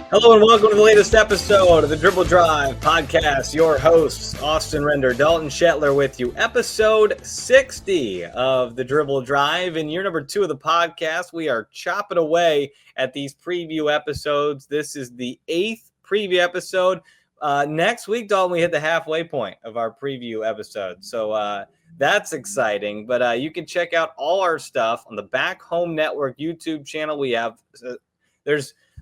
Hello and welcome to the latest episode of the Dribble Drive podcast. Your hosts, Austin Render, Dalton Shetler with you. Episode 60 of the Dribble Drive. In year number 2 of the podcast, we are chopping away at these preview episodes. This is the 8th preview episode. Next week, Dalton, we hit the halfway point of our preview episode. So that's exciting. But you can check out all our stuff on the Back Home Network YouTube channel. We have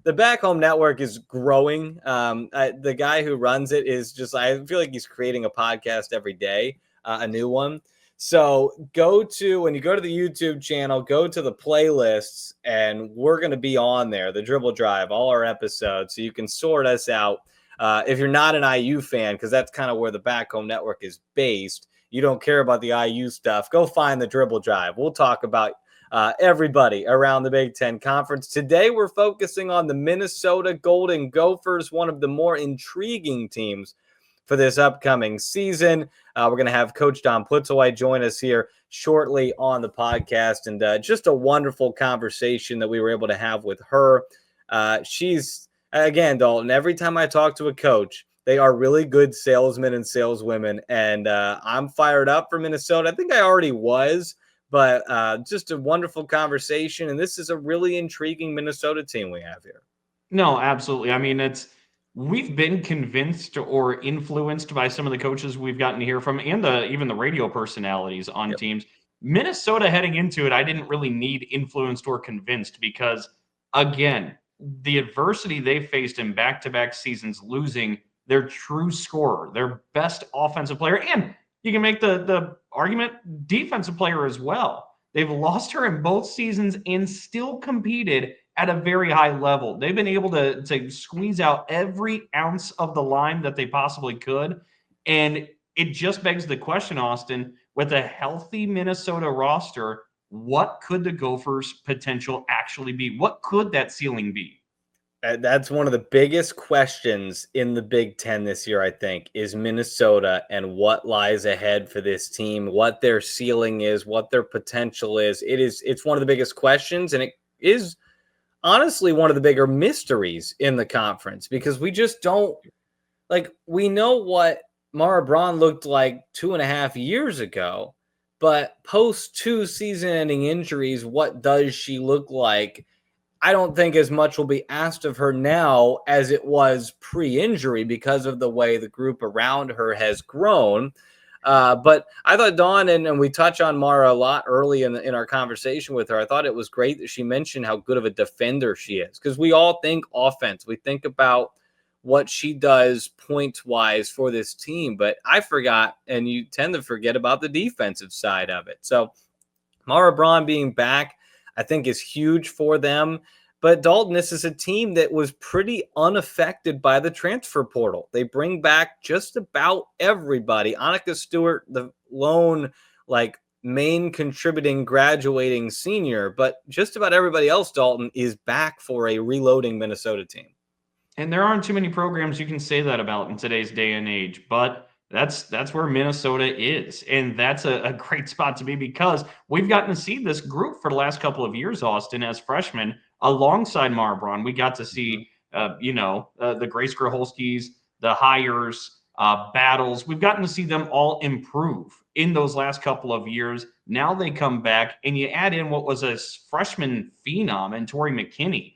the Back Home Network is growing. The guy who runs it is just, I feel like he's creating a podcast every day, a new one. So when you go to the YouTube channel, go to the playlists, and we're going to be on there, the Dribble Drive, all our episodes, so you can sort us out. If you're not an IU fan, because that's kind of where the Back Home Network is based, you don't care about the IU stuff, go find the Dribble Drive. We'll talk about everybody around the Big Ten Conference. Today, we're focusing on the Minnesota Golden Gophers, one of the more intriguing teams for this upcoming season. We're going to have Coach Don Plitzuweit join us here shortly on the podcast, and just a wonderful conversation that we were able to have with her. She's, again, Dalton, every time I talk to a coach, they are really good salesmen and saleswomen, and I'm fired up for Minnesota. I think I already was, but just a wonderful conversation, and this is a really intriguing Minnesota team we have here. No, absolutely. I mean, we've been convinced or influenced by some of the coaches we've gotten to hear from, and even the radio personalities on teams. Minnesota heading into it, I didn't really need influenced or convinced because, again, the adversity they faced in back-to-back seasons, losing their true scorer, their best offensive player, and you can make the argument defensive player as well. They've lost her in both seasons and still competed at a very high level. They've been able to squeeze out every ounce of the line that they possibly could. And it just begs the question, Austin, with a healthy Minnesota roster, what could the Gophers' potential actually be? What could that ceiling be? That's one of the biggest questions in the Big Ten this year, I think, is Minnesota and what lies ahead for this team, what their ceiling is, what their potential is. It's one of the biggest questions, and it is honestly one of the bigger mysteries in the conference because we just don't, we know what Mara Braun looked like 2.5 years ago, but post 2 season-ending injuries, what does she look like? I don't think as much will be asked of her now as it was pre-injury because of the way the group around her has grown. But I thought Dawn, and we touch on Mara a lot early in our conversation with her, I thought it was great that she mentioned how good of a defender she is, because we all think offense. We think about what she does points-wise for this team, but I forgot, and you tend to forget about the defensive side of it. So Mara Braun being back, I think, is huge for them. But Dalton, this is a team that was pretty unaffected by the transfer portal. They bring back just about everybody. Annika Stewart, the lone, main contributing graduating senior, but just about everybody else, Dalton, is back for a reloading Minnesota team. And there aren't too many programs you can say that about in today's day and age, but that's where Minnesota is. And that's a great spot to be because we've gotten to see this group for the last couple of years, Austin, as freshmen, alongside Mara Braun. We got to see, the Grace Graholskis, the hires, battles. We've gotten to see them all improve in those last couple of years. Now they come back, and you add in what was a freshman phenom in Tori McKinney.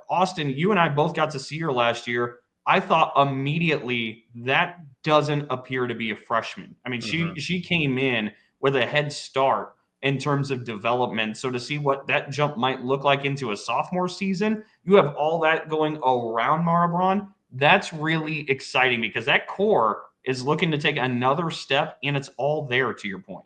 Austin, you and I both got to see her last year. I thought immediately that doesn't appear to be a freshman. I mean, she came in with a head start in terms of development. So to see what that jump might look like into a sophomore season, you have all that going around Mara Braun. That's really exciting because that core is looking to take another step, and it's all there, to your point.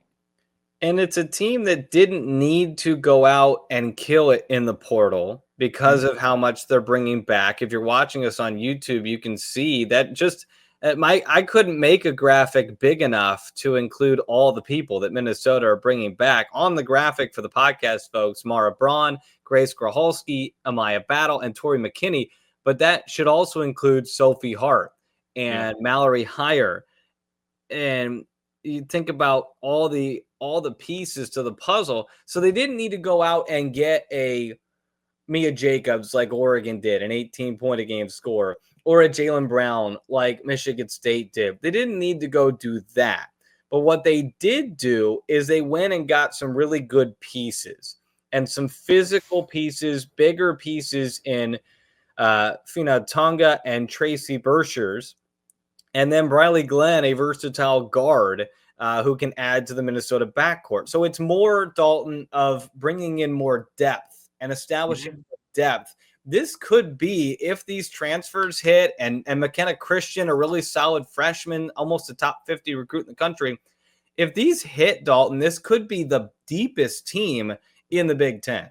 And it's a team that didn't need to go out and kill it in the portal because of how much they're bringing back. If you're watching us on YouTube, you can see that just I couldn't make a graphic big enough to include all the people that Minnesota are bringing back. On the graphic for the podcast, folks, Mara Braun, Grace Graholski, Amaya Battle, and Tori McKinney. But that should also include Sophie Hart and Mallory Heyer. And you think about all the pieces to the puzzle. So they didn't need to go out and get a Mia Jacobs like Oregon did, an 18-point-a-game score, or a Jaylen Brown like Michigan State did. They didn't need to go do that. But what they did do is they went and got some really good pieces and some physical pieces, bigger pieces in Fina Tonga and Tracy Bershers. And then Briley Glenn, a versatile guard who can add to the Minnesota backcourt. So it's more, Dalton, of bringing in more depth and establishing depth. This could be, if these transfers hit and McKenna Christian, a really solid freshman, almost a top 50 recruit in the country, if these hit, Dalton, this could be the deepest team in the Big Ten.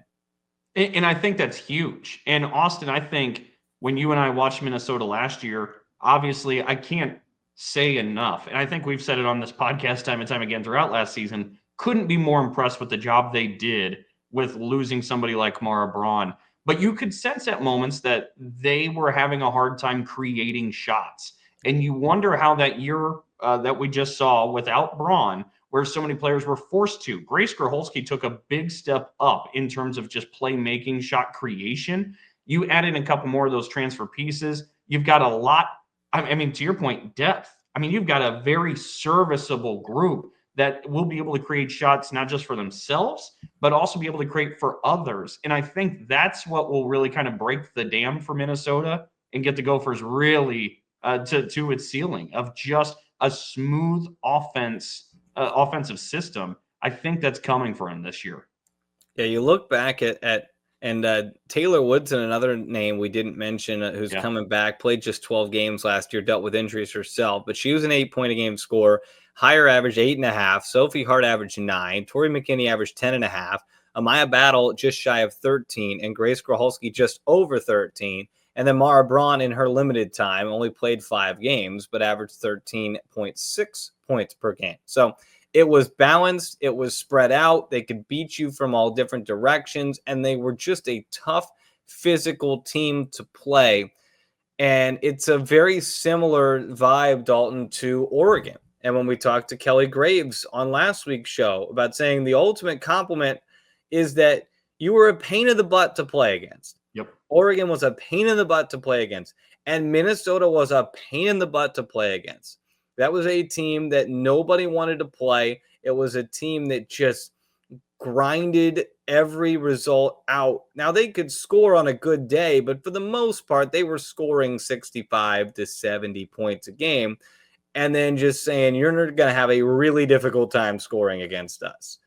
And I think that's huge. And Austin, I think when you and I watched Minnesota last year, obviously I can't say enough. And I think we've said it on this podcast time and time again throughout last season. Couldn't be more impressed with the job they did with losing somebody like Mara Braun. But you could sense at moments that they were having a hard time creating shots. And you wonder how that year that we just saw without Braun, where so many players were forced to. Grace Graholski took a big step up in terms of just playmaking, shot creation. You add in a couple more of those transfer pieces. You've got a lot. I mean, to your point, depth. I mean, you've got a very serviceable group that will be able to create shots, not just for themselves, but also be able to create for others. And I think that's what will really kind of break the dam for Minnesota and get the Gophers really to its ceiling of just a smooth offensive system. I think that's coming for him this year. Yeah, you look back at Taylor Woodson, another name we didn't mention, who's coming back, played just 12 games last year, dealt with injuries herself, but she was an 8-point-a-game scorer, higher average 8.5. Sophie Hart averaged 9. Tori McKinney averaged 10.5. Amaya Battle just shy of 13, and Grace Graholski just over 13. And then Mara Braun, in her limited time, only played 5 games, but averaged 13.6 points per game. So it was balanced. It was spread out. They could beat you from all different directions, and they were just a tough physical team to play. And it's a very similar vibe, Dalton, to Oregon. And when we talked to Kelly Graves on last week's show about saying the ultimate compliment is that you were a pain in the butt to play against. Yep. Oregon was a pain in the butt to play against, and Minnesota was a pain in the butt to play against. That was a team that nobody wanted to play. It was a team that just grinded every result out. Now, they could score on a good day, but for the most part, they were scoring 65 to 70 points a game and then just saying, you're going to have a really difficult time scoring against us.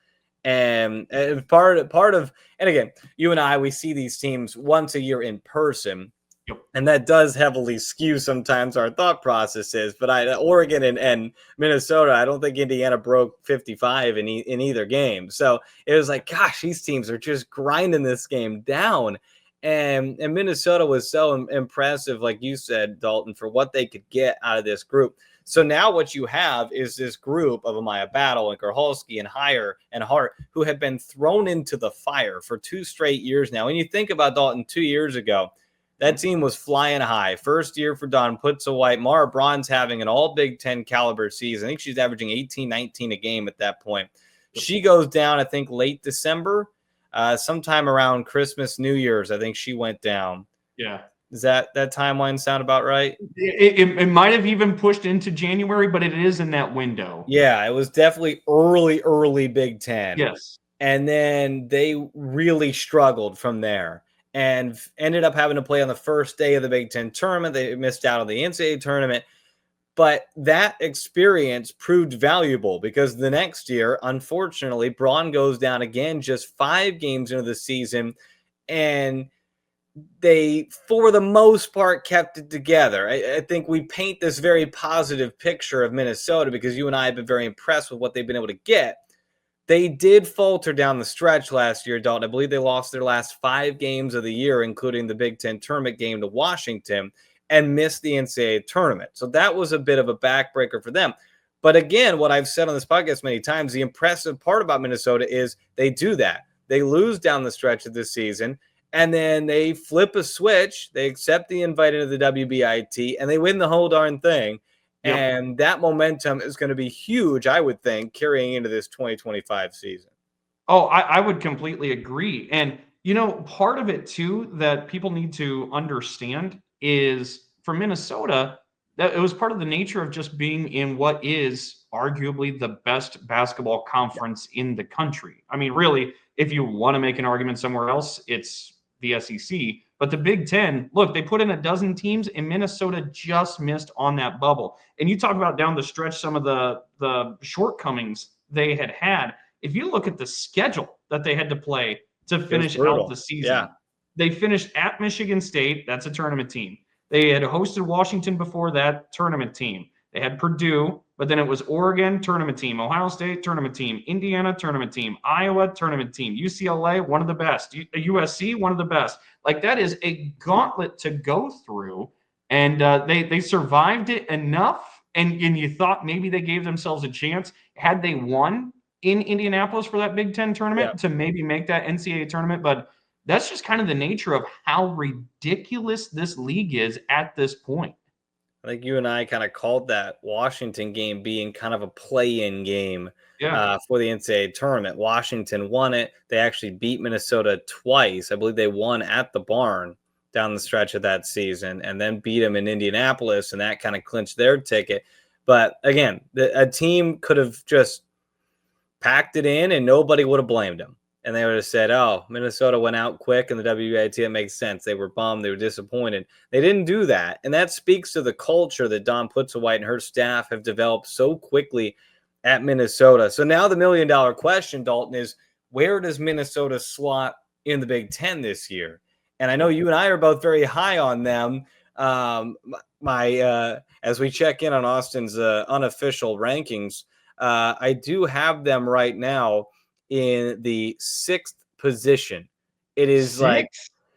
And part of, and again, you and I, we see these teams once a year in person. Yep. And that does heavily skew sometimes our thought processes. But Oregon and Minnesota, I don't think Indiana broke 55 in either game. So it was like, gosh, these teams are just grinding this game down. And Minnesota was so impressive, like you said, Dalton, for what they could get out of this group. So now what you have is this group of Amaya Battle and Graholski and Heyer and Hart, who have been thrown into the fire for 2 straight years now. When you think about Dalton, 2 years ago, that team was flying high. First year for Dawn Plitzuweit. Mara Braun's having an all Big Ten caliber season. I think she's averaging 18, 19 a game at that point. She goes down, I think, late December, sometime around Christmas, New Year's. I think she went down. Yeah. Does that timeline sound about right? It might have even pushed into January, but it is in that window. Yeah, it was definitely early Big Ten. Yes. And then they really struggled from there and ended up having to play on the first day of the Big Ten tournament. They missed out on the NCAA tournament. But that experience proved valuable because the next year, unfortunately, Braun goes down again just 5 games into the season, and they, for the most part, kept it together. I think we paint this very positive picture of Minnesota because you and I have been very impressed with what they've been able to get. They did falter down the stretch last year, Dalton. I believe they lost their last 5 games of the year, including the Big Ten tournament game to Washington, and missed the NCAA tournament. So that was a bit of a backbreaker for them. But again, what I've said on this podcast many times, the impressive part about Minnesota is they do that. They lose down the stretch of this season, and then they flip a switch. They accept the invite into the WBIT, and they win the whole darn thing. Yep. And that momentum is going to be huge, I would think, carrying into this 2025 season. Oh, I would completely agree. And Part of it too that people need to understand is for Minnesota, that it was part of the nature of just being in what is arguably the best basketball conference in the country. I mean, really, if you want to make an argument somewhere else, it's the SEC. But the Big Ten, look, they put in a dozen teams, and Minnesota just missed on that bubble. And you talk about down the stretch some of the shortcomings they had. If you look at the schedule that they had to play to It was finish out brutal. the season. Yeah. They finished at Michigan State. That's a tournament team. They had hosted Washington before that, tournament team. They had Purdue, but then it was Oregon, tournament team, Ohio State, tournament team, Indiana, tournament team, Iowa, tournament team, UCLA, one of the best, USC, one of the best. Like that is a gauntlet to go through, and they survived it enough. And you thought maybe they gave themselves a chance had they won in Indianapolis for that Big Ten tournament to maybe make that NCAA tournament. But that's just kind of the nature of how ridiculous this league is at this point. I think you and I kind of called that Washington game being kind of a play-in game for the NCAA tournament. Washington won it. They actually beat Minnesota twice. I believe they won at the Barn down the stretch of that season and then beat them in Indianapolis, and that kind of clinched their ticket. But again, a team could have just packed it in and nobody would have blamed them. And they would have said, oh, Minnesota went out quick in the WAT. It makes sense. They were bummed. They were disappointed. They didn't do that. And that speaks to the culture that Dawn Plitzuweit and her staff have developed so quickly at Minnesota. So now the $1 million question, Dalton, is where does Minnesota slot in the Big Ten this year? And I know you and I are both very high on them. As we check in on Austin's unofficial rankings, I do have them right now in the 6th position. It is like,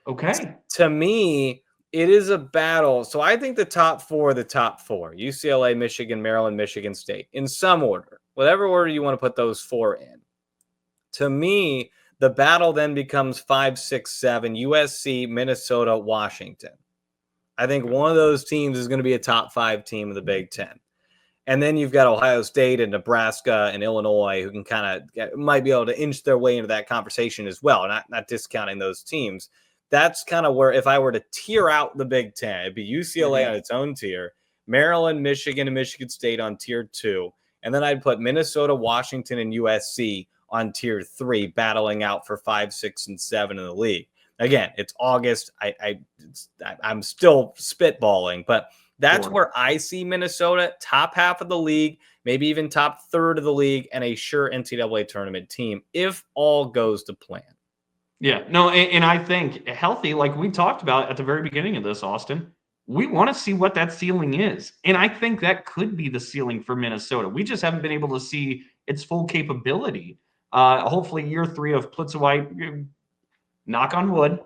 okay, to me, it is a battle. So I think the top four, UCLA, Michigan, Maryland, Michigan State, in some order, whatever order you want to put those four in. To me, the battle then becomes 5, 6, 7, USC, Minnesota, Washington. I think one of those teams is going to be a top 5 team of the Big Ten. And then you've got Ohio State and Nebraska and Illinois who can kind of might be able to inch their way into that conversation as well, not discounting those teams. That's kind of where, if I were to tier out the Big Ten, it'd be UCLA on its own tier, Maryland, Michigan, and Michigan State on tier 2. And then I'd put Minnesota, Washington, and USC on tier 3, battling out for 5, 6, and 7 in the league. Again, it's August. I'm still spitballing, but that's where I see Minnesota, top half of the league, maybe even top third of the league, and a sure NCAA tournament team if all goes to plan. Yeah, no, and I think healthy, like we talked about at the very beginning of this, Austin, we want to see what that ceiling is. And I think that could be the ceiling for Minnesota. We just haven't been able to see its full capability. Hopefully year 3 of Plitzuweit, knock on wood,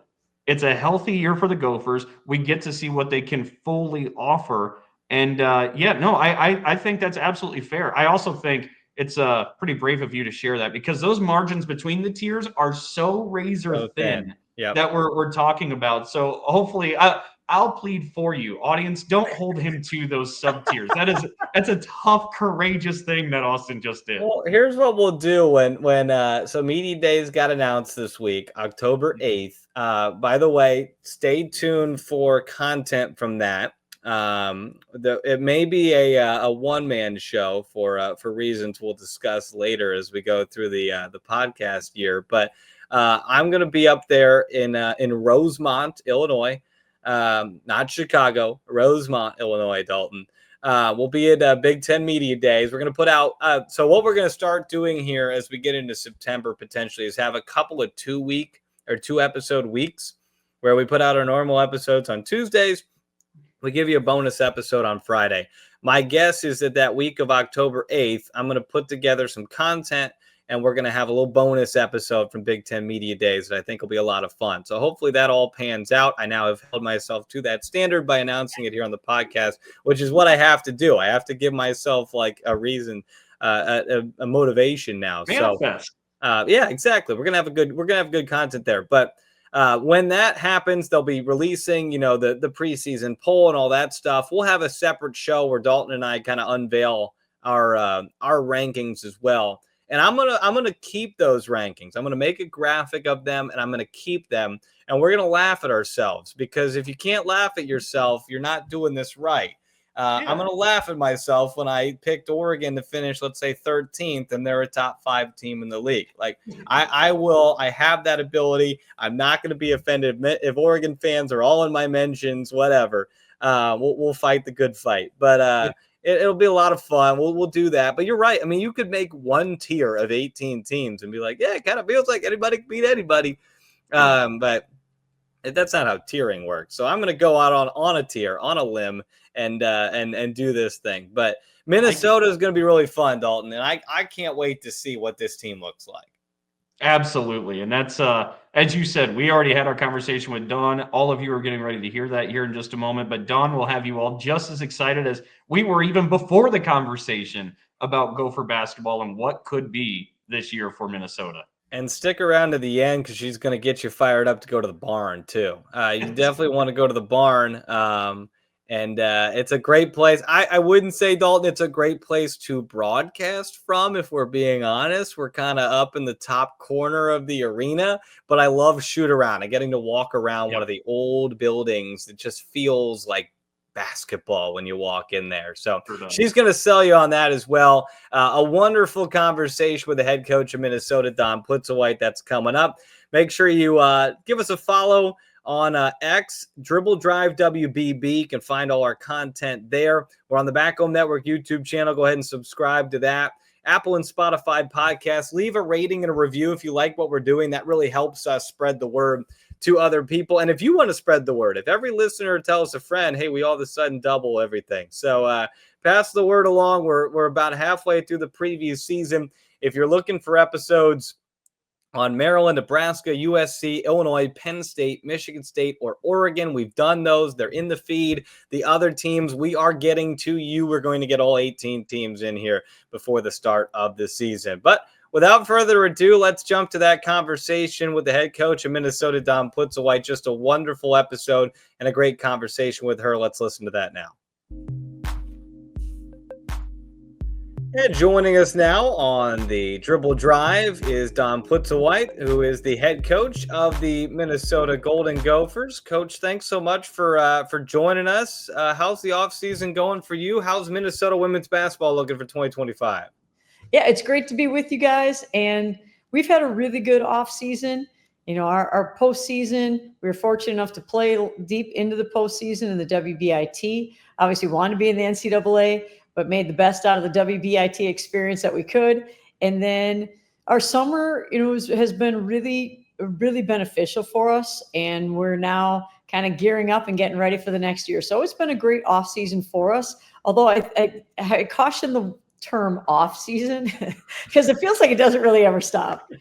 it's a healthy year for the Gophers. We get to see what they can fully offer. And I think that's absolutely fair. I also think it's pretty brave of you to share that because those margins between the tiers are so razor thin that we're talking about. So hopefully I'll plead for you. Audience, don't hold him to those sub tiers. That's a tough, courageous thing that Austin just did. Well, here's what we'll do when so Media Days got announced this week, October 8th. By the way, stay tuned for content from that. It may be a one-man show for reasons we'll discuss later as we go through the podcast year. But I'm going to be up there in Rosemont, Illinois, not Chicago, Rosemont, Illinois, Dalton. We'll be at Big Ten Media Days. We're going to put out. So what we're going to start doing here as we get into September potentially is have a couple of 2-episode weeks where we put out our normal episodes on Tuesdays. We give you a bonus episode on Friday. My guess is that week of October 8th, I'm going to put together some content and we're going to have a little bonus episode from Big Ten Media Days that I think will be a lot of fun. So hopefully that all pans out. I now have held myself to that standard by announcing it here on the podcast, which is what I have to do. I have to give myself like a reason, a motivation now. Manifest. So yeah, exactly. We're going to have good content there. But when that happens, they'll be releasing, the preseason poll and all that stuff. We'll have a separate show where Dalton and I kind of unveil our rankings as well. And I'm gonna keep those rankings. I'm gonna make a graphic of them, and I'm gonna keep them. And we're gonna laugh at ourselves, because if you can't laugh at yourself, you're not doing this right. I'm going to laugh at myself when I picked Oregon to finish, let's say, 13th, and they're a top 5 team in the league. Like, I have that ability. I'm not going to be offended if Oregon fans are all in my mentions, whatever. We'll fight the good fight, but it'll be a lot of fun. We'll do that. But you're right. I mean, you could make one tier of 18 teams and be like, yeah, it kind of feels like anybody can beat anybody. But that's not how tiering works. So I'm going to go out on a tier, on a limb, and do this thing. But Minnesota is going to be really fun, Dalton, and I can't wait to see what this team looks like. Absolutely. And that's, as you said, we already had our conversation with Dawn. All of you are getting ready to hear that here in just a moment. But Dawn will have you all just as excited as we were even before the conversation about Gopher basketball and what could be this year for Minnesota. And stick around to the end, because she's going to get you fired up to go to the barn, too. You definitely want to go to the barn. And it's a great place. I wouldn't say, Dalton, it's a great place to broadcast from, if we're being honest. We're kind of up in the top corner of the arena, but I love shoot around and getting to walk around one of the old buildings. It just feels like basketball when you walk in there. So she's going to sell you on that as well. A wonderful conversation with the head coach of Minnesota, Don Plitzuweit. That's coming up. Make sure you give us a follow on X, Dribble Drive WBB. You can find all our content there. We're on the Back Home Network YouTube channel. Go ahead and subscribe to that. Apple and Spotify podcasts. Leave a rating and a review if you like what we're doing. That really helps us spread the word to other people. And if you want to spread the word, if every listener tells a friend, hey, we all of a sudden double everything. So pass the word along. We're about halfway through the previous season. If you're looking for episodes on Maryland, Nebraska, USC, Illinois, Penn State, Michigan State, or Oregon, we've done those. They're in the feed. The other teams, we are getting to you. We're going to get all 18 teams in here before the start of the season. But without further ado, let's jump to that conversation with the head coach of Minnesota, Don Plitzuweit. Just a wonderful episode and a great conversation with her. Let's listen to that now. And joining us now on the Dribble Drive is Don Plitzuweit, who is the head coach of the Minnesota Golden Gophers. Coach, thanks so much for joining us. How's the offseason going for you? How's Minnesota women's basketball looking for 2025? Yeah, it's great to be with you guys, and we've had a really good offseason. You know, our postseason, we were fortunate enough to play deep into the postseason in the WBIT. Obviously wanted to be in the NCAA, but made the best out of the WBIT experience that we could. And then our summer, has been really, really beneficial for us. And we're now kind of gearing up and getting ready for the next year. So it's been a great off season for us. Although I caution the term off season because it feels like it doesn't really ever stop.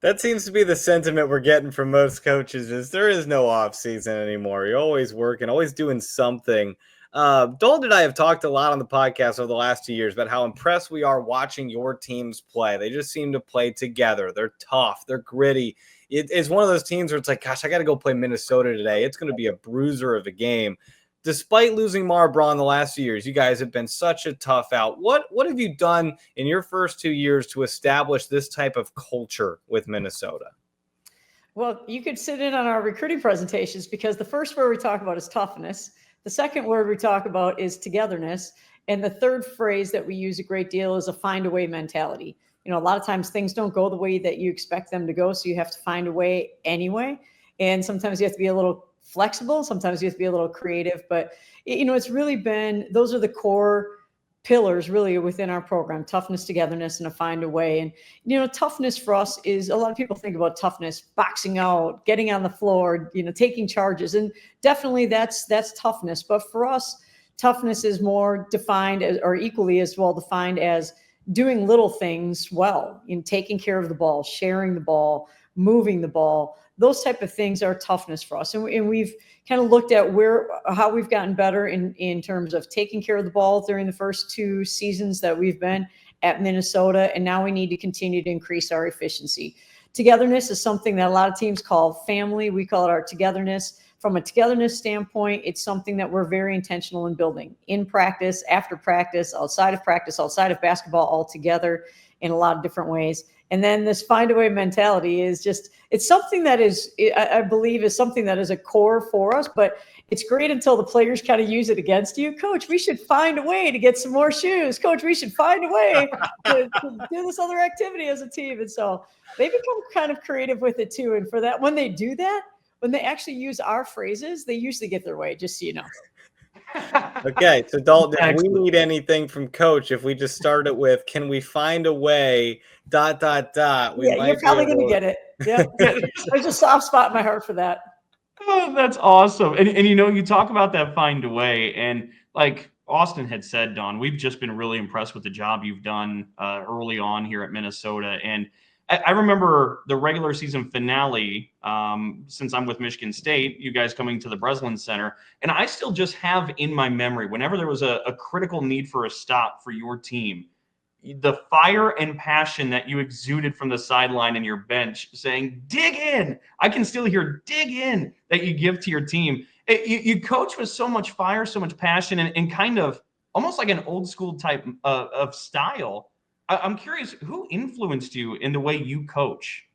That seems to be the sentiment we're getting from most coaches, is there is no off season anymore. You're always working, always doing something. Dalton and I have talked a lot on the podcast over the last 2 years about how impressed we are watching your teams play. They just seem to play together. They're tough. They're gritty. It's one of those teams where it's like, gosh, I got to go play Minnesota today. It's going to be a bruiser of a game. Despite losing Marbra in the last few years, you guys have been such a tough out. What have you done in your first 2 years to establish this type of culture with Minnesota? Well, you could sit in on our recruiting presentations, because the first word we talk about is toughness. The second word we talk about is togetherness. And the third phrase that we use a great deal is a find a way mentality. A lot of times things don't go the way that you expect them to go. So you have to find a way anyway. And sometimes you have to be a little flexible. Sometimes you have to be a little creative, but it's really been, those are the core pillars really within our program: toughness, togetherness, and a find a way. And, toughness for us is, a lot of people think about toughness, boxing out, getting on the floor, taking charges. And definitely that's toughness. But for us, toughness is more defined as, or equally as well defined as, doing little things well, taking care of the ball, sharing the ball, moving the ball. Those type of things are toughness for us. And we've kind of looked at how we've gotten better in terms of taking care of the ball during the first 2 seasons that we've been at Minnesota. And now we need to continue to increase our efficiency. Togetherness is something that a lot of teams call family. We call it our togetherness. From a togetherness standpoint, it's something that we're very intentional in building in practice, after practice, outside of basketball altogether. in a lot of different ways. And then this find a way mentality is just, it's something that is, I believe, is something that is a core for us, but it's great until the players kind of use it against you. Coach, we should find a way to get some more shoes. Coach, we should find a way to do this other activity as a team. And so they become kind of creative with it too. And for that, when they do that, when they actually use our phrases, they usually get their way, just so you know. Okay, so Dalton, if we need anything from Coach, if we just start it with, can we find a way, ... We you're probably going to get it. Yeah. There's a soft spot in my heart for that. Oh, that's awesome. And you talk about that find a way, and like Austin had said, Don, we've just been really impressed with the job you've done early on here at Minnesota. And I remember the regular season finale, since I'm with Michigan State, you guys coming to the Breslin Center, and I still just have in my memory, whenever there was a critical need for a stop for your team, the fire and passion that you exuded from the sideline and your bench saying, dig in. I can still hear dig in that you give to your team. You coach with so much fire, so much passion, and kind of almost like an old school type of style. I'm curious, who influenced you in the way you coach?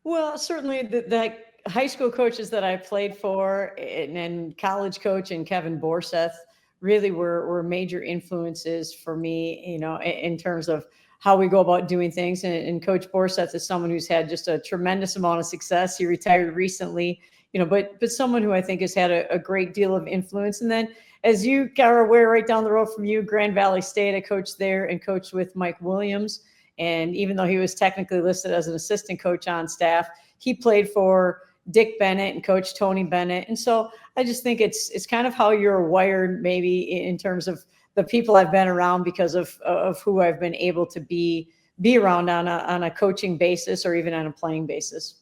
Well, certainly the high school coaches that I played for and college coach and Kevin Borseth really were major influences for me, in terms of how we go about doing things. And Coach Borseth is someone who's had just a tremendous amount of success. He retired recently, but someone who I think has had a great deal of influence. And then, as you are aware, right down the road from you, Grand Valley State, I coached there and coached with Mike Williams. And even though he was technically listed as an assistant coach on staff, he played for Dick Bennett and Coach Tony Bennett. And so I just think it's kind of how you're wired, maybe in terms of the people I've been around, because of who I've been able to be around on a coaching basis or even on a playing basis.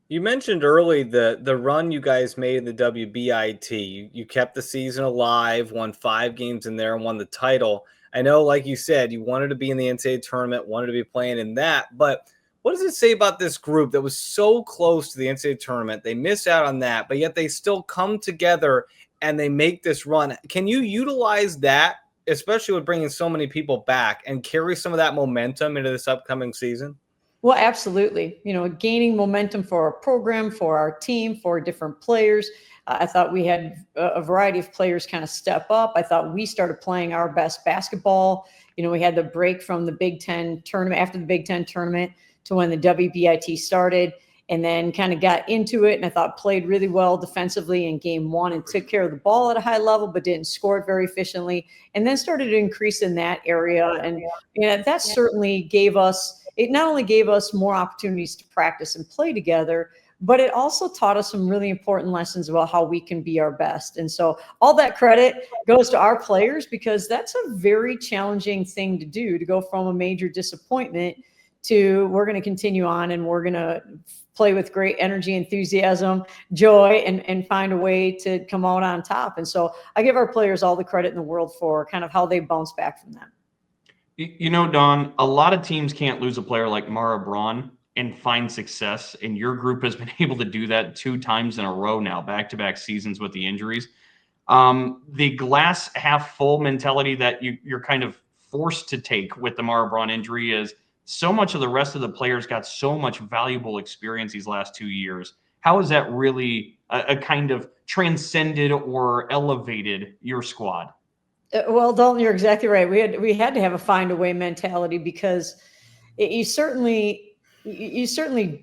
You mentioned early the run you guys made in the WBIT. You kept the season alive, won 5 games in there, and won the title. I know, like you said, you wanted to be in the NCAA tournament, wanted to be playing in that. But what does it say about this group that was so close to the NCAA tournament? They miss out on that, but yet they still come together and they make this run. Can you utilize that, especially with bringing so many people back, and carry some of that momentum into this upcoming season? Well, absolutely. Gaining momentum for our program, for our team, for different players. I thought we had a variety of players kind of step up. I thought we started playing our best basketball. We had the break from the Big Ten tournament, after the Big Ten tournament, to when the WBIT started, and then kind of got into it. And I thought played really well defensively in game 1 and took care of the ball at a high level, but didn't score it very efficiently. And then started to increase in that area. And that certainly gave us, it not only gave us more opportunities to practice and play together, but it also taught us some really important lessons about how we can be our best. And so all that credit goes to our players, because that's a very challenging thing to do, to go from a major disappointment to we're going to continue on and we're going to play with great energy, enthusiasm, joy, and find a way to come out on top. And so I give our players all the credit in the world for kind of how they bounce back from that. Don, a lot of teams can't lose a player like Mara Braun and find success. And your group has been able to do that 2 times in a row now, back-to-back seasons with the injuries. The glass half full mentality that you're kind of forced to take with the Mara Braun injury is so much of the rest of the players got so much valuable experience these last 2 years. How has that really a kind of transcended or elevated your squad? Well, Dalton, you're exactly right. We had to have a find a way mentality, because you certainly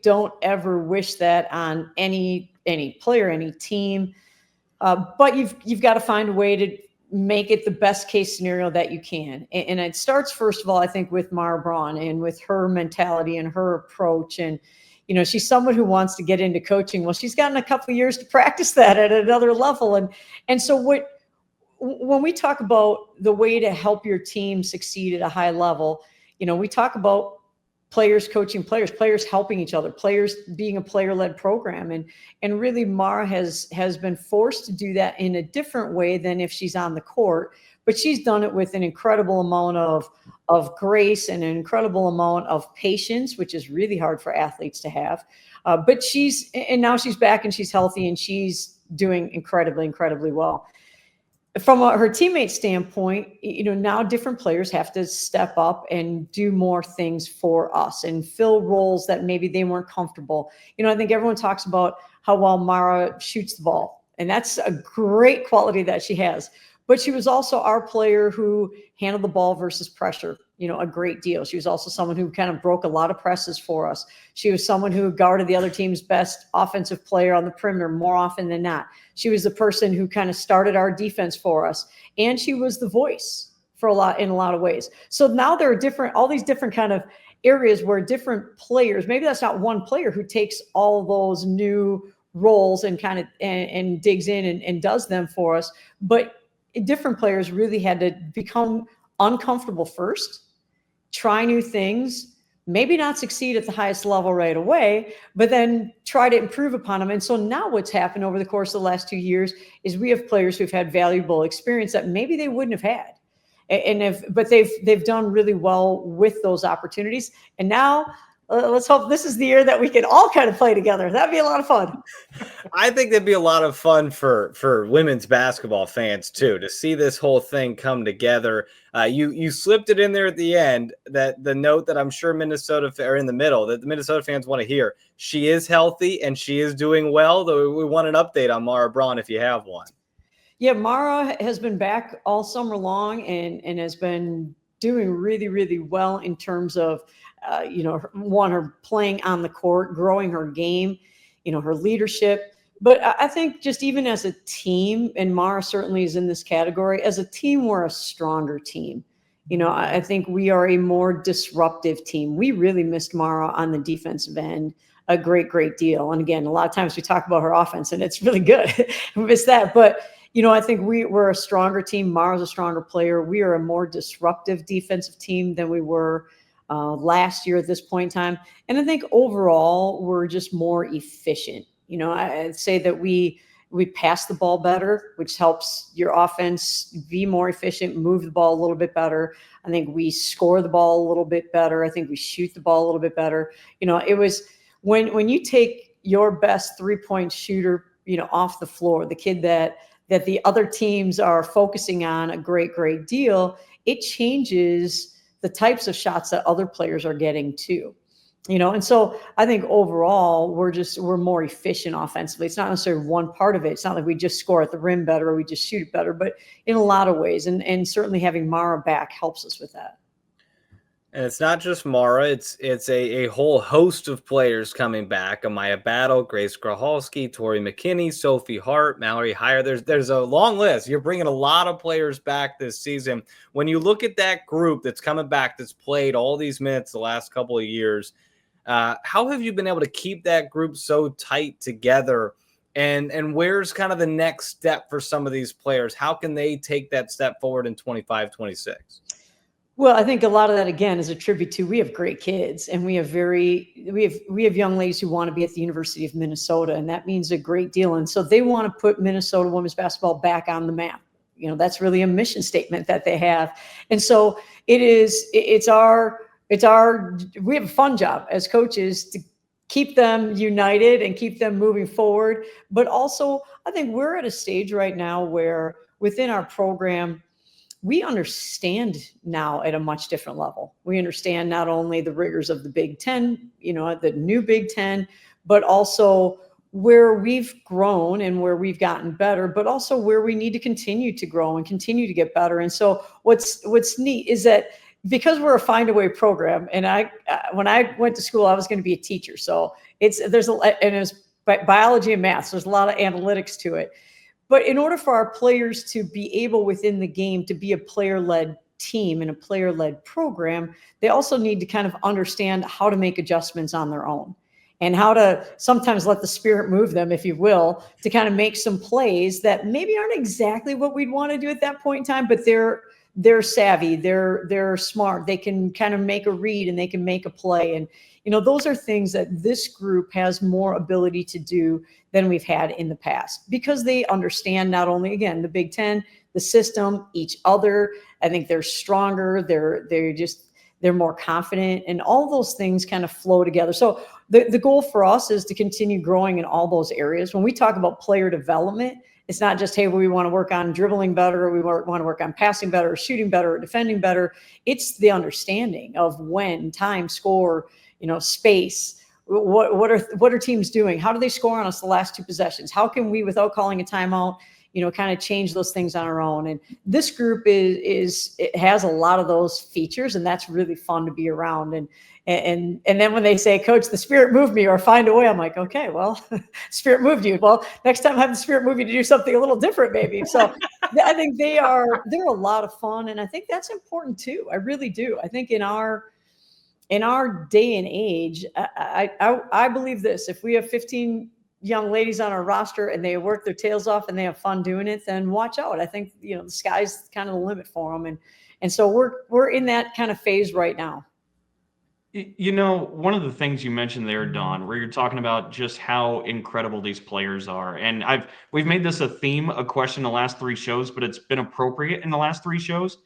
don't ever wish that on any player, any team. But you've got to find a way to make it the best case scenario that you can. And it starts, first of all, I think, with Mara Braun and with her mentality and her approach. And, she's someone who wants to get into coaching. Well, she's gotten a couple of years to practice that at another level. And so when we talk about the way to help your team succeed at a high level, we talk about players coaching players helping each other, players being a player-led program. And really Mara has been forced to do that in a different way than if she's on the court, but she's done it with an incredible amount of grace and an incredible amount of patience, which is really hard for athletes to have. But now she's back and she's healthy and she's doing incredibly, incredibly well. from her teammate standpoint, now different players have to step up and do more things for us and fill roles that maybe they weren't comfortable. I think everyone talks about how well Mara shoots the ball, and that's a great quality that she has. But she was also our player who handled the ball versus pressure, a great deal. She was also someone who kind of broke a lot of presses for us. She was someone who guarded the other team's best offensive player on the perimeter more often than not. She was the person who kind of started our defense for us. And she was the voice in a lot of ways. So now there are all these different kind of areas where different players, maybe that's not one player who takes all those new roles and kind of and digs in and does them for us, but different players really had to become uncomfortable first, try new things, maybe not succeed at the highest level right away, but then try to improve upon them. And so now what's happened over the course of the last 2 years is we have players who've had valuable experience that maybe they wouldn't have had. But they've done really well with those opportunities. And now let's hope this is the year that we can all kind of play together. That'd be a lot of fun. I think that'd be a lot of fun for women's basketball fans too, to see this whole thing come together. You slipped it in there at the end, that the note that I'm sure Minnesota are in the middle, that the Minnesota fans want to hear. She is healthy and she is doing well. Though we want an update on Mara Braun if you have one. Yeah, Mara has been back all summer long and has been doing really, really well in terms of her playing on the court, growing her game, her leadership. But I think just even as a team, and Mara certainly is in this category, as a team, we're a stronger team. I think we are a more disruptive team. We really missed Mara on the defensive end a great, great deal. And again, a lot of times we talk about her offense and it's really good. We missed that. But, I think we're a stronger team. Mara's a stronger player. We are a more disruptive defensive team than we were last year at this point in time. And I think overall, we're just more efficient. I'd say that we pass the ball better, which helps your offense be more efficient, move the ball a little bit better. I think we score the ball a little bit better. I think we shoot the ball a little bit better. It was when you take your best 3-point shooter, off the floor, the kid that the other teams are focusing on a great, great deal, it changes the types of shots that other players are getting too. And so I think overall we're more efficient offensively. It's not necessarily one part of it. It's not like we just score at the rim better or we just shoot it better, but in a lot of ways. And certainly having Mara back helps us with that. And it's not just Mara, it's a whole host of players coming back. Amaya Battle, Grace Grahalski, Tori McKinney, Sophie Hart, Mallory Heyer. There's a long list. You're bringing a lot of players back this season. When you look at that group that's coming back, that's played all these minutes the last couple of years, how have you been able to keep that group so tight together? And where's kind of the next step for some of these players? How can they take that step forward in 25-26? Well, I think a lot of that, again, is a tribute to we have great kids and we have young ladies who want to be at the University of Minnesota, and that means a great deal. And so they want to put Minnesota women's basketball back on the map. That's really a mission statement that they have. And so it's our we have a fun job as coaches to keep them united and keep them moving forward. But also, I think we're at a stage right now where within our program, we understand now at a much different level. We understand not only the rigors of the Big Ten, the new Big Ten, but also where we've grown and where we've gotten better, but also where we need to continue to grow and continue to get better. And so what's neat is that because we're a find a way program, and when I went to school, I was going to be a teacher. So it's biology and math. So there's a lot of analytics to it. But in order for our players to be able within the game to be a player-led team and a player-led program, they also need to kind of understand how to make adjustments on their own and how to sometimes let the spirit move them, if you will, to kind of make some plays that maybe aren't exactly what we'd want to do at that point in time, but they're savvy, they're smart, they can kind of make a read and they can make a play. And those are things that this group has more ability to do than we've had in the past because they understand not only, again, the Big Ten, the system, each other. I think they're stronger. They're more confident, and all those things kind of flow together. So the goal for us is to continue growing in all those areas. When we talk about player development, It's not just, hey, we want to work on dribbling better, or we want to work on passing better, or shooting better, or defending better. It's the understanding of when, time, score, space. What are teams doing? How do they score on us the last 2 possessions? How can we, without calling a timeout, kind of change those things on our own? And this group it has a lot of those features, and that's really fun to be around. And then when they say, Coach, the Spirit moved me, or find a way, I'm like, okay, well, Spirit moved you. Well, next time have the Spirit move you to do something a little different, maybe. So I think they're a lot of fun, and I think that's important too. I really do. I think in our day and age, I believe this: if we have 15 young ladies on our roster and they work their tails off and they have fun doing it, then watch out. I think the sky's kind of the limit for them, and so we're in that kind of phase right now. One of the things you mentioned there, Dawn, where you're talking about just how incredible these players are, and we've made this a theme, a question the last 3 shows, but it's been appropriate in the last 3 shows.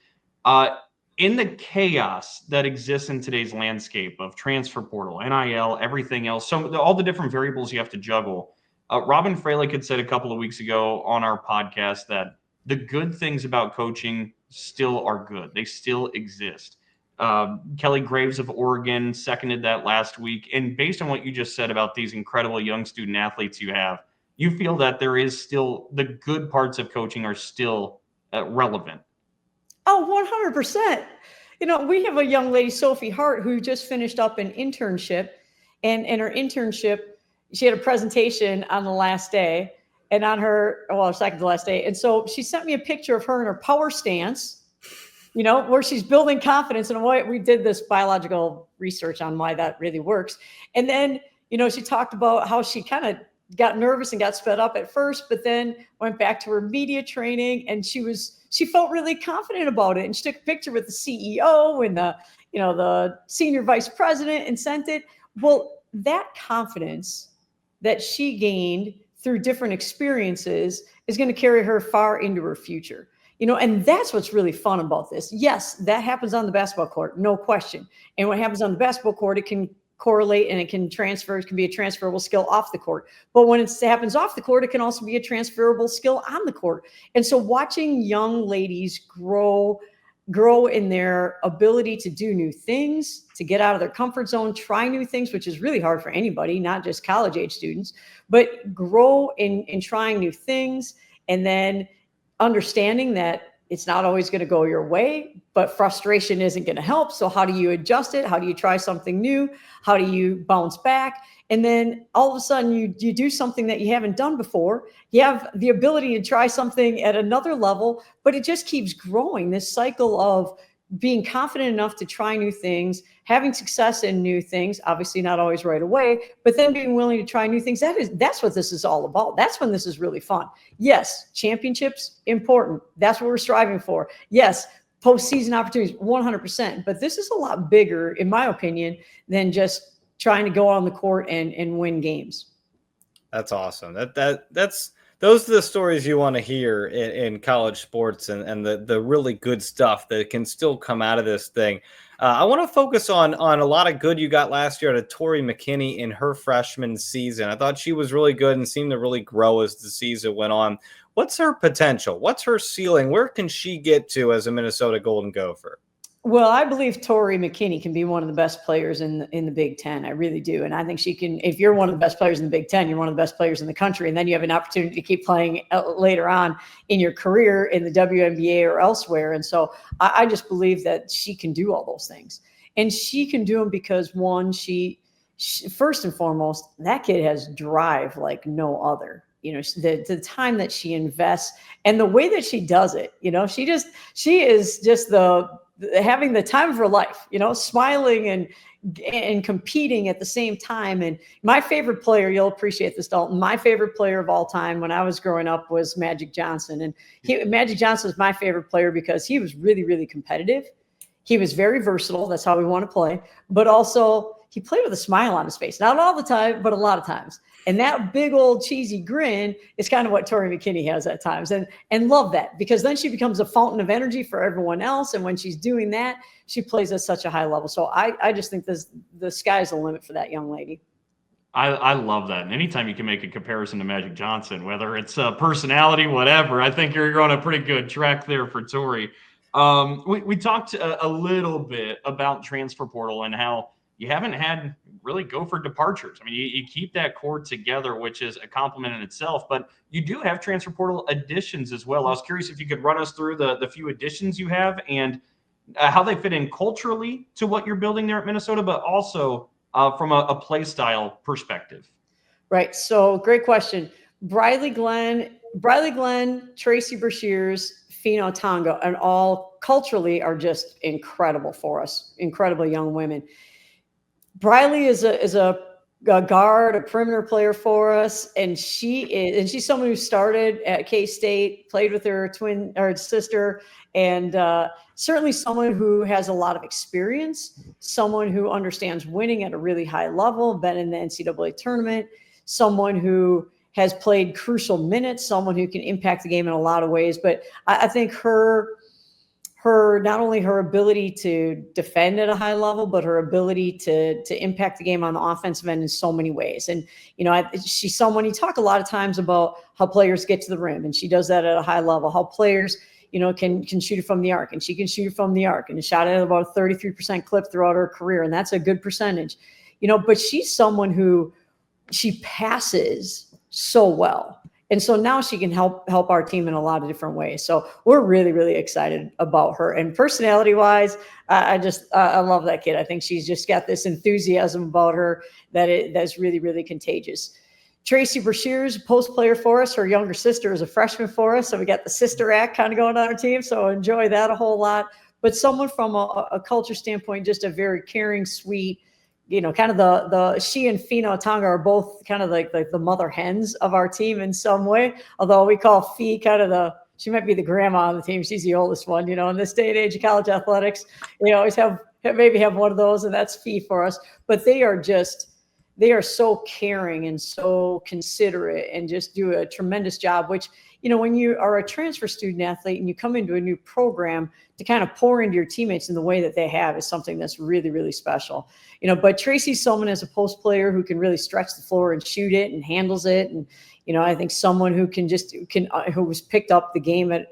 In the chaos that exists in today's landscape of transfer portal, NIL, everything else, so all the different variables you have to juggle, Robin Freilich had said a couple of weeks ago on our podcast that the good things about coaching still are good. They still exist. Kelly Graves of Oregon seconded that last week. And based on what you just said about these incredible young student athletes you have, you feel that there is still the good parts of coaching are still relevant. Oh, 100%. We have a young lady, Sophie Hart, who just finished up an internship, and in her internship, she had a presentation on the last day, and on her, second to last day. And so she sent me a picture of her in her power stance, where she's building confidence. And we did this biological research on why that really works. And then, she talked about how she kind of got nervous and got sped up at first, but then went back to her media training, and she felt really confident about it. And she took a picture with the CEO and the senior vice president and sent it. Well, that confidence that she gained through different experiences is going to carry her far into her future. And that's what's really fun about this. Yes, that happens on the basketball court, no question. And what happens on the basketball court, it can correlate and it can transfer. It can be a transferable skill off the court. But when it happens off the court, it can also be a transferable skill on the court. And so watching young ladies grow in their ability to do new things, to get out of their comfort zone, try new things, which is really hard for anybody, not just college age students, but grow in trying new things, and then understanding that it's not always going to go your way, but frustration isn't going to help. So how do you adjust it? How do you try something new? How do you bounce back? And then all of a sudden you do something that you haven't done before. You have the ability to try something at another level, but it just keeps growing, this cycle of being confident enough to try new things, having success in new things, obviously not always right away, but then being willing to try new things. That's what this is all about. That's when this is really fun. Yes, championships, important. That's what we're striving for. Yes, postseason opportunities, 100%. But this is a lot bigger, in my opinion, than just trying to go on the court and win games. That's awesome. Those are the stories you want to hear in college sports, and the really good stuff that can still come out of this thing. I want to focus on a lot of good you got last year out of Tori McKinney in her freshman season. I thought she was really good and seemed to really grow as the season went on. What's her potential? What's her ceiling? Where can she get to as a Minnesota Golden Gopher? Well, I believe Tori McKinney can be one of the best players in the Big Ten. I really do. And I think she can, if you're one of the best players in the Big Ten, you're one of the best players in the country. And then you have an opportunity to keep playing later on in your career in the WNBA or elsewhere. And so I just believe that she can do all those things. And she can do them because, one, she first and foremost, that kid has drive like no other. The time that she invests and the way that she does it, she is just having the time of her life, smiling and competing at the same time. And my favorite player, you'll appreciate this, Dalton, my favorite player of all time when I was growing up was Magic Johnson. And Magic Johnson was my favorite player because he was really, really competitive. He was very versatile. That's how we want to play. But also he played with a smile on his face. Not all the time, but a lot of times. And that big old cheesy grin is kind of what Tori McKinney has at times. And love that, because then she becomes a fountain of energy for everyone else. And when she's doing that, she plays at such a high level. So I just think the sky's the limit for that young lady. I love that. And anytime you can make a comparison to Magic Johnson, whether it's personality, whatever, I think you're on a pretty good track there for Tori. We talked a little bit about transfer portal and how you haven't had really Gopher departures. I mean, you keep that core together, which is a compliment in itself, but you do have transfer portal additions as well. I was curious if you could run us through the few additions you have and how they fit in culturally to what you're building there at Minnesota, but also from a play style perspective. Right. So great question. Briley Glenn, Tracy Brashears, Fino Tonga, and all culturally are just incredible for us. Incredible young women. Briley is a guard, a perimeter player for us, and she's someone who started at K-State, played with her sister, and certainly someone who has a lot of experience, someone who understands winning at a really high level, been in the NCAA tournament, someone who has played crucial minutes, someone who can impact the game in a lot of ways. But I think her not only her ability to defend at a high level, but her ability to impact the game on the offensive end in so many ways. And, she's someone, you talk a lot of times about how players get to the rim, and she does that at a high level, how players, can shoot it from the arc, and she can shoot it from the arc, and shot it at about a 33% clip throughout her career. And that's a good percentage, but she's someone who she passes so well. And so now she can help our team in a lot of different ways. So we're really, really excited about her. And personality wise, I love that kid. I think she's just got this enthusiasm about her that's really, really contagious. Tracy Brashears, post player for us. Her younger sister is a freshman for us. So we got the sister act kind of going on our team. So enjoy that a whole lot. But someone from a culture standpoint, just a very caring, sweet, kind of she and Fino Tonga are both kind of like the mother hens of our team in some way. Although we call Fee kind of she might be the grandma on the team. She's the oldest one, in this day and age of college athletics, always maybe have one of those, and that's Fee for us. But they are so caring and so considerate and just do a tremendous job, which, when you are a transfer student athlete and you come into a new program, to kind of pour into your teammates in the way that they have is something that's really, really special. But Tracy's someone as a post player who can really stretch the floor and shoot it and handles it. And, I think someone who who was picked up the game at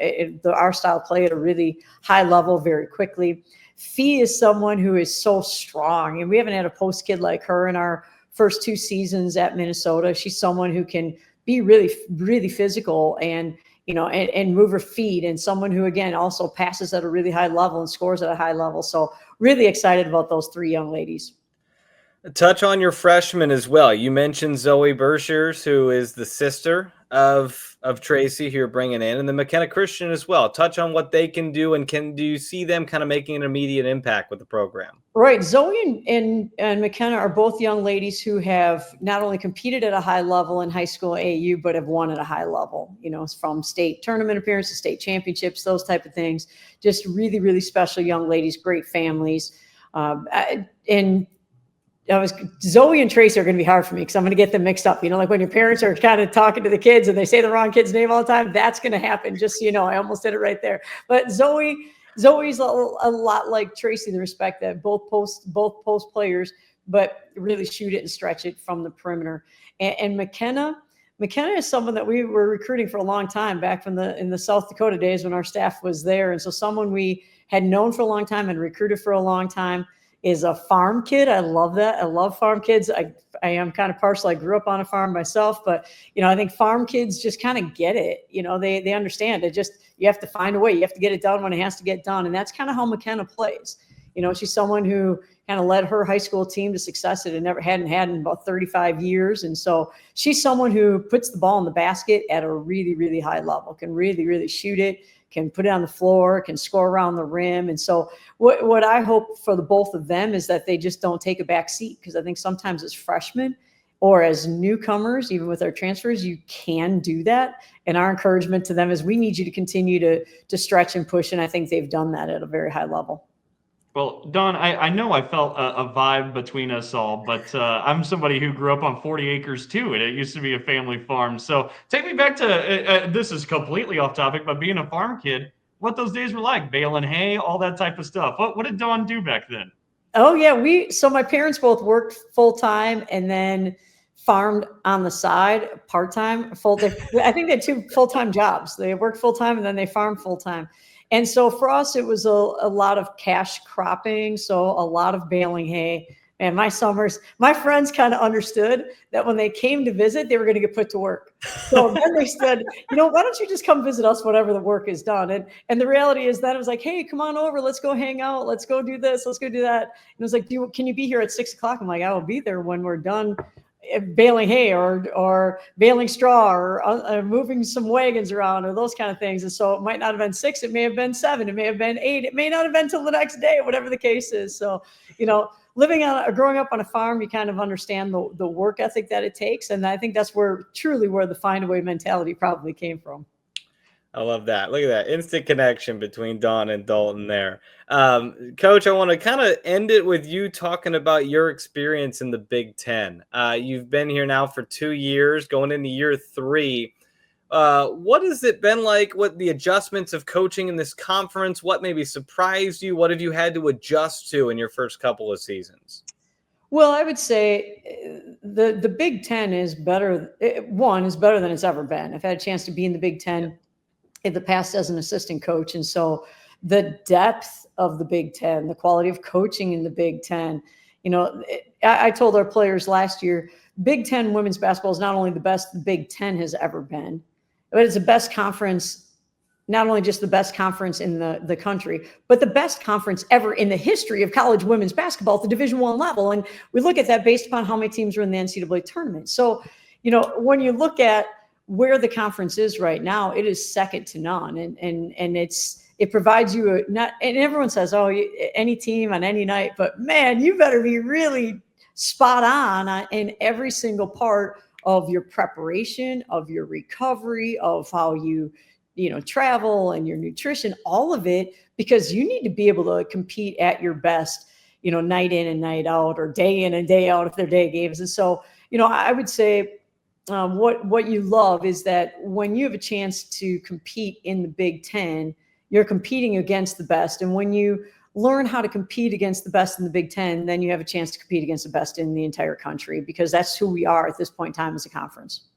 our style play at a really high level very quickly. Fee is someone who is so strong, and we haven't had a post kid like her in our first 2 seasons at Minnesota. She's someone who can be really, really physical and move her feet, and someone who, again, also passes at a really high level and scores at a high level. So really excited about those 3 young ladies. Touch on your freshmen as well. You mentioned Zoe Bershers, who is the sister of Tracy, who you're bringing in, and then McKenna Christian as well. Touch on what they can do, and do you see them kind of making an immediate impact with the program? Right. Zoe and McKenna are both young ladies who have not only competed at a high level in high school AAU, but have won at a high level, from state tournament appearances, state championships, those type of things. Just really, really special young ladies, great families. Zoe and Tracy are going to be hard for me because I'm going to get them mixed up. Like when your parents are kind of talking to the kids and they say the wrong kid's name all the time, that's going to happen. Just so you know, I almost did it right there. But Zoe's a lot like Tracy in the respect that both post players, but really shoot it and stretch it from the perimeter. And McKenna is someone that we were recruiting for a long time back in the South Dakota days when our staff was there. And so someone we had known for a long time and recruited for a long time. Is a farm kid. I love that. I love farm kids. I am kind of partial. I grew up on a farm myself, but I think farm kids just kind of get it. They understand it. Just you have to find a way. You have to get it done when it has to get done, and that's kind of how McKenna plays. She's someone who kind of led her high school team to success that it hadn't had in about 35 years, and so she's someone who puts the ball in the basket at a really, really high level. Can really, really shoot it. Can put it on the floor, can score around the rim. And so what I hope for the both of them is that they just don't take a back seat, because I think sometimes as freshmen or as newcomers, even with our transfers, you can do that. And our encouragement to them is we need you to continue to stretch and push. And I think they've done that at a very high level. Well, Don, I know I felt a vibe between us all, but I'm somebody who grew up on 40 acres too, and it used to be a family farm. So take me back to, this is completely off topic, but being a farm kid, what those days were like, baling hay, all that type of stuff. What did Don do back then? Oh, yeah. So my parents both worked full time, and then farmed on the side, part-time, I think they had 2 full-time jobs. They worked full-time and then they farmed full-time. And so for us, it was a lot of cash cropping. So a lot of baling hay. And my summers, my friends kind of understood that when they came to visit, they were going to get put to work. So then they said, why don't you just come visit us whenever the work is done? And the reality is that it was like, hey, come on over. Let's go hang out. Let's go do this. Let's go do that. And it was like, can you be here at 6 o'clock? I'm like, I will be there when we're done baling hay or baling straw or moving some wagons around or those kind of things. And so it might not have been 6. It may have been 7. It may have been 8. It may not have been till the next day, whatever the case is. So, growing up on a farm, you kind of understand the work ethic that it takes. And I think that's where the find a way mentality probably came from. I love that. Look at that instant connection between Don and Dalton there. Coach, I want to kind of end it with you talking about your experience in the Big Ten. You've been here now for 2 years, going into year 3. What has it been like? What the adjustments of coaching in this conference? What maybe surprised you? What have you had to adjust to in your first couple of seasons? Well, I would say the Big Ten is better. Is better than it's ever been. I've had a chance to be in the Big Ten in the past as an assistant coach. And so the depth of the Big Ten, the quality of coaching in the Big Ten, I told our players last year, Big Ten women's basketball is not only the best the Big Ten has ever been, but it's the best conference, not only just the best conference in the country, but the best conference ever in the history of college women's basketball at the Division I level. And we look at that based upon how many teams are in the NCAA tournament. So, when you look at where the conference is right now, it is second to none. And it provides you and everyone says, oh, any team on any night, but man, you better be really spot on in every single part of your preparation, of your recovery, of how you travel and your nutrition, all of it, because you need to be able to compete at your best, night in and night out, or day in and day out if they're day games. And so, I would say what you love is that when you have a chance to compete in the Big Ten, you're competing against the best. And when you learn how to compete against the best in the Big Ten, then you have a chance to compete against the best in the entire country, because that's who we are at this point in time as a conference.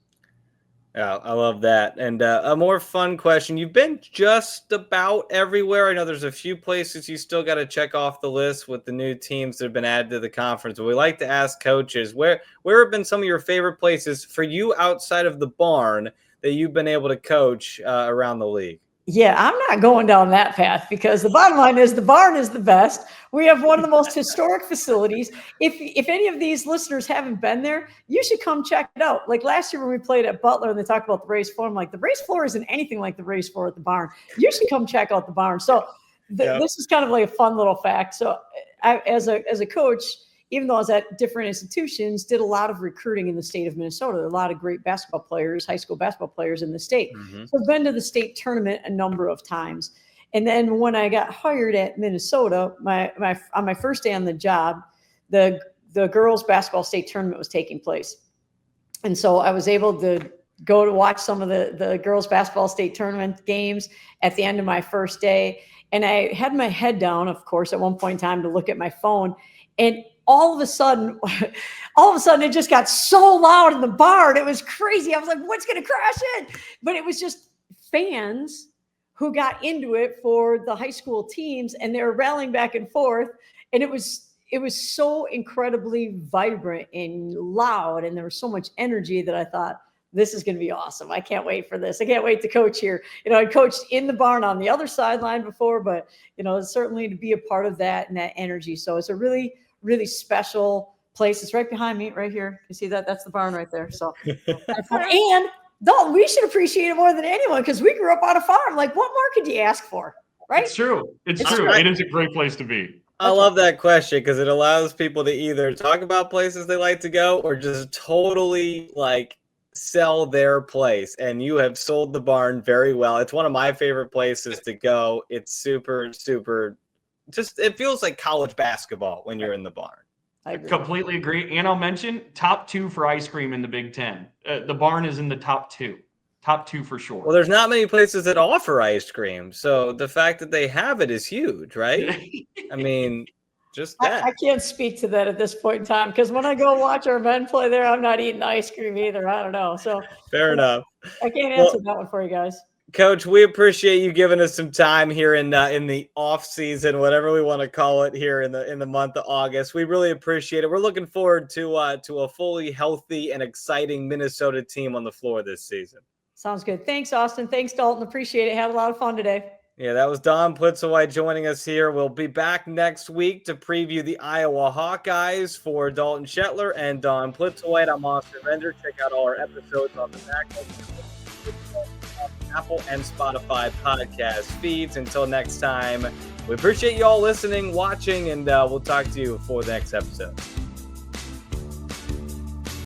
Yeah, I love that. And a more fun question. You've been just about everywhere. I know there's a few places you still got to check off the list with the new teams that have been added to the conference. But we like to ask coaches, where have been some of your favorite places for you outside of the barn that you've been able to coach around the league? Yeah, I'm not going down that path, because the bottom line is the barn is the best. We have one of the most historic facilities. If any of these listeners haven't been there, you should come check it out. Like last year when we played at Butler and they talked about the race floor, I'm like, the race floor isn't anything like the race floor at the barn. You should come check out the barn. So this is kind of like a fun little fact. So I, as a coach, even though I was at different institutions, did a lot of recruiting in the state of Minnesota. A lot of great basketball players, high school basketball players in the state. Mm-hmm. So I've been to the state tournament a number of times. And then when I got hired at Minnesota, on my first day on the job, the girls basketball state tournament was taking place. And so I was able to go to watch some of the girls basketball state tournament games at the end of my first day. And I had my head down, of course, at one point in time to look at my phone. And all of a sudden, it just got so loud in the barn. It was crazy. I was like, what's going to crash in? But it was just fans who got into it for the high school teams, and they were rallying back and forth. And it was so incredibly vibrant and loud, and there was so much energy that I thought, this is going to be awesome. I can't wait for this. I can't wait to coach here. I coached in the barn on the other sideline before, but, certainly to be a part of that and that energy. So it's a really, really special place. It's right behind me, right here. You see that? That's the barn right there. So, and Dalton, we should appreciate it more than anyone, because we grew up on a farm. Like, what more could you ask for? Right? It's true. It's true. It is a great place to be. I love that question, because it allows people to either talk about places they like to go or just totally sell their place. And you have sold the barn very well. It's one of my favorite places to go. It's super, super, it feels like college basketball when you're in the barn. I completely agree. And I'll mention top 2 for ice cream in the Big Ten. The barn is in the top 2 for sure. Well, there's not many places that offer ice cream. So the fact that they have it is huge, right? I mean, Just that. I can't speak to that at this point in time because when I go watch our men play there, I'm not eating ice cream either. I don't know. So Fair enough. I can't answer that one for you guys. Coach, we appreciate you giving us some time here in the off season, whatever we want to call it, here in the month of August. We really appreciate it. We're looking forward to a fully healthy and exciting Minnesota team on the floor this season. Sounds good. Thanks, Austin. Thanks, Dalton. Appreciate it. Had a lot of fun today. Yeah, that was Don Plitzuweit joining us here. We'll be back next week to preview the Iowa Hawkeyes. For Dalton Shetler and Don Plitzuweit, I'm Austin Render. Check out all our episodes on the Apple and Spotify podcast feeds. Until next time, we appreciate you all listening, watching, and we'll talk to you for the next episode.